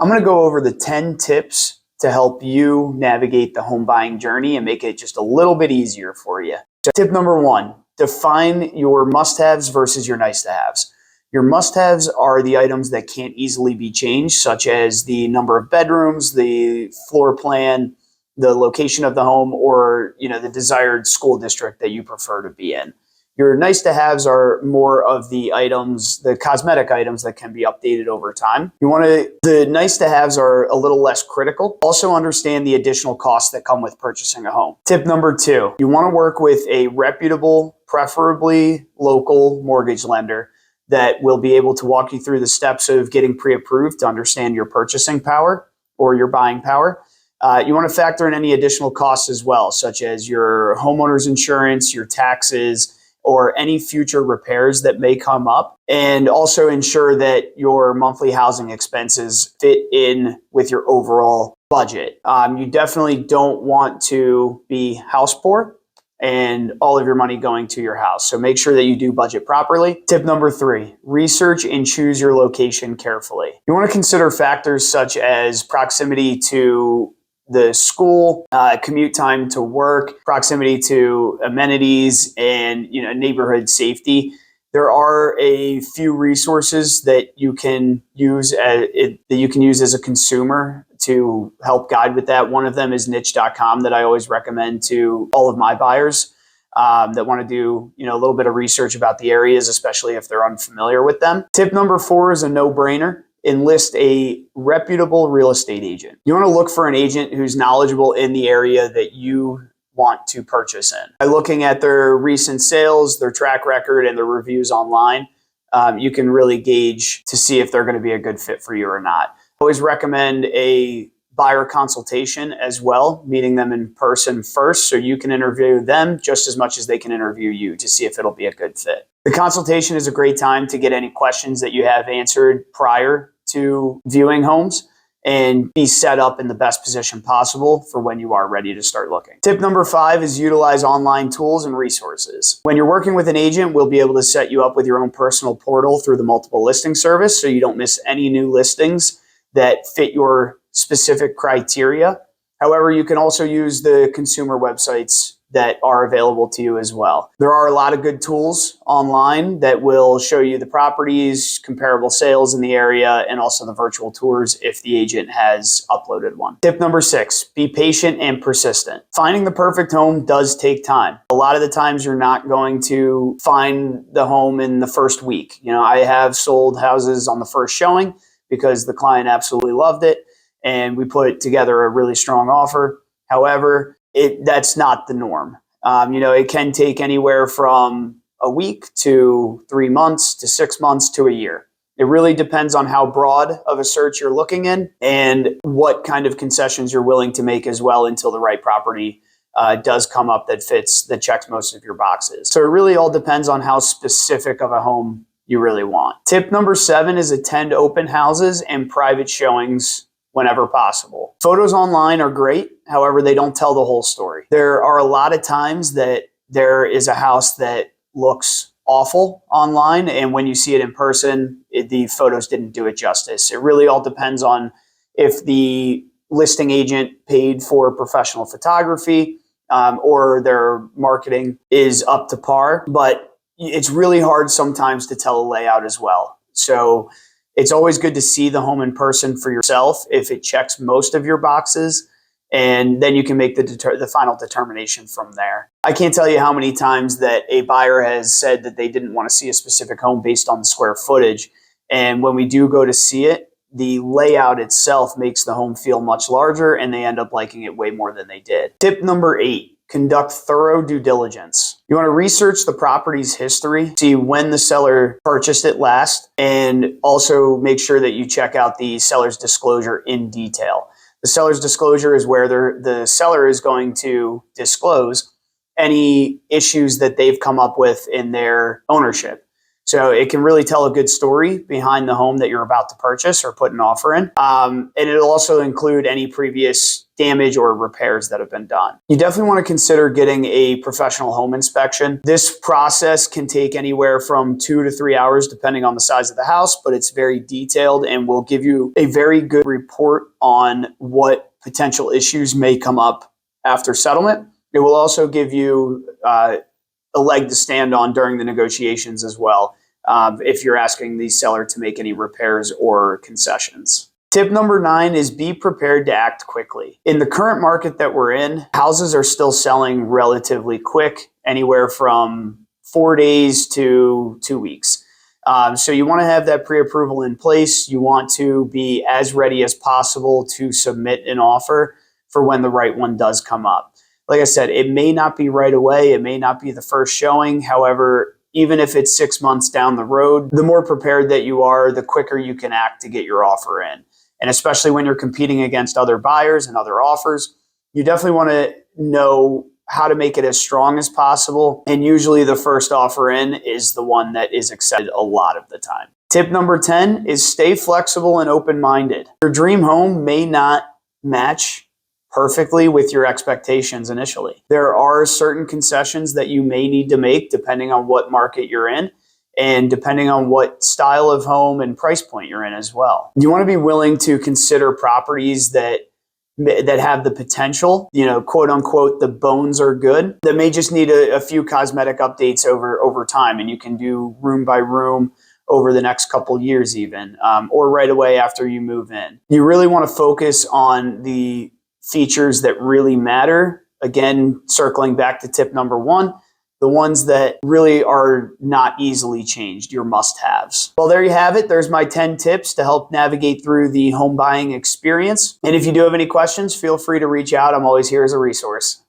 I'm going to go over the 10 tips to help you navigate the home buying journey and make it just a little bit easier for you. So tip number 1, define your must-haves versus your nice-to-haves. Your must-haves are the items that can't easily be changed, such as the number of bedrooms, the floor plan, the location of the home, or the desired school district that you prefer to be in. Your nice-to-haves are more of the items, the cosmetic items that can be updated over time. The nice-to-haves are a little less critical. Also understand the additional costs that come with purchasing a home. Tip number 2, you want to work with a reputable, preferably local mortgage lender that will be able to walk you through the steps of getting pre-approved to understand your purchasing power or your buying power. You want to factor in any additional costs as well, such as your homeowner's insurance, your taxes, or any future repairs that may come up, and also ensure that your monthly housing expenses fit in with your overall budget. You definitely don't want to be house poor and all of your money going to your house. So make sure that you do budget properly. Tip number 3, research and choose your location carefully. You want to consider factors such as proximity to the school, commute time to work, proximity to amenities, and neighborhood safety. There are a few resources that you can use as a consumer to help guide with that. One of them is niche.com that I always recommend to all of my buyers that want to do a little bit of research about the areas, especially if they're unfamiliar with them. Tip number 4 is a no-brainer. Enlist a reputable real estate agent. You want to look for an agent who's knowledgeable in the area that you want to purchase in. By looking at their recent sales, their track record, and their reviews online, you can really gauge to see if they're going to be a good fit for you or not. I always recommend a buyer consultation as well, meeting them in person first so you can interview them just as much as they can interview you to see if it'll be a good fit. The consultation is a great time to get any questions that you have answered prior to viewing homes and be set up in the best position possible for when you are ready to start looking. Tip number 5 is utilize online tools and resources. When you're working with an agent, we'll be able to set you up with your own personal portal through the multiple listing service so you don't miss any new listings that fit your specific criteria. However, you can also use the consumer websites that are available to you as well. There are a lot of good tools online that will show you the properties, comparable sales in the area, and also the virtual tours if the agent has uploaded one. Tip number 6, be patient and persistent. Finding the perfect home does take time. A lot of the times you're not going to find the home in the first week. I have sold houses on the first showing because the client absolutely loved it and we put together a really strong offer. However, that's not the norm. It can take anywhere from a week to 3 months to 6 months to a year. It really depends on how broad of a search you're looking in and what kind of concessions you're willing to make as well until the right property does come up that checks most of your boxes. So it really all depends on how specific of a home you really want. Tip number 7 is attend open houses and private showings whenever possible. Photos online are great. However, they don't tell the whole story. There are a lot of times that there is a house that looks awful online, and when you see it in person, the photos didn't do it justice. It really all depends on if the listing agent paid for professional photography or their marketing is up to par, but it's really hard sometimes to tell a layout as well. So it's always good to see the home in person for yourself if it checks most of your boxes, and then you can make the final determination from there. I can't tell you how many times that a buyer has said that they didn't want to see a specific home based on the square footage, and when we do go to see it, the layout itself makes the home feel much larger and they end up liking it way more than they did. Tip number 8, conduct thorough due diligence. You want to research the property's history, see when the seller purchased it last, and also make sure that you check out the seller's disclosure in detail. The seller's disclosure is where the seller is going to disclose any issues that they've come up with in their ownership. So it can really tell a good story behind the home that you're about to purchase or put an offer in. And it'll also include any previous damage or repairs that have been done. You definitely want to consider getting a professional home inspection. This process can take anywhere from 2 to 3 hours depending on the size of the house, but it's very detailed and will give you a very good report on what potential issues may come up after settlement. It will also give you a leg to stand on during the negotiations as well, if you're asking the seller to make any repairs or concessions. Tip number 9 is be prepared to act quickly. In the current market that we're in, houses are still selling relatively quick, anywhere from 4 days to 2 weeks. So you want to have that pre-approval in place. You want to be as ready as possible to submit an offer for when the right one does come up. Like I said, it may not be right away. It may not be the first showing. However, even if it's 6 months down the road, the more prepared that you are, the quicker you can act to get your offer in. And especially when you're competing against other buyers and other offers, you definitely want to know how to make it as strong as possible. And usually the first offer in is the one that is accepted a lot of the time. Tip number 10 is stay flexible and open-minded. Your dream home may not match perfectly with your expectations initially. There are certain concessions that you may need to make depending on what market you're in and depending on what style of home and price point you're in as well. You want to be willing to consider properties that have the potential, quote unquote, the bones are good, that may just need a few cosmetic updates over time, and you can do room by room over the next couple years even, or right away after you move in. You really want to focus on the features that really matter. Again, circling back to tip number 1, the ones that really are not easily changed, your must-haves. Well, there you have it. There's my 10 tips to help navigate through the home buying experience. And if you do have any questions, feel free to reach out. I'm always here as a resource.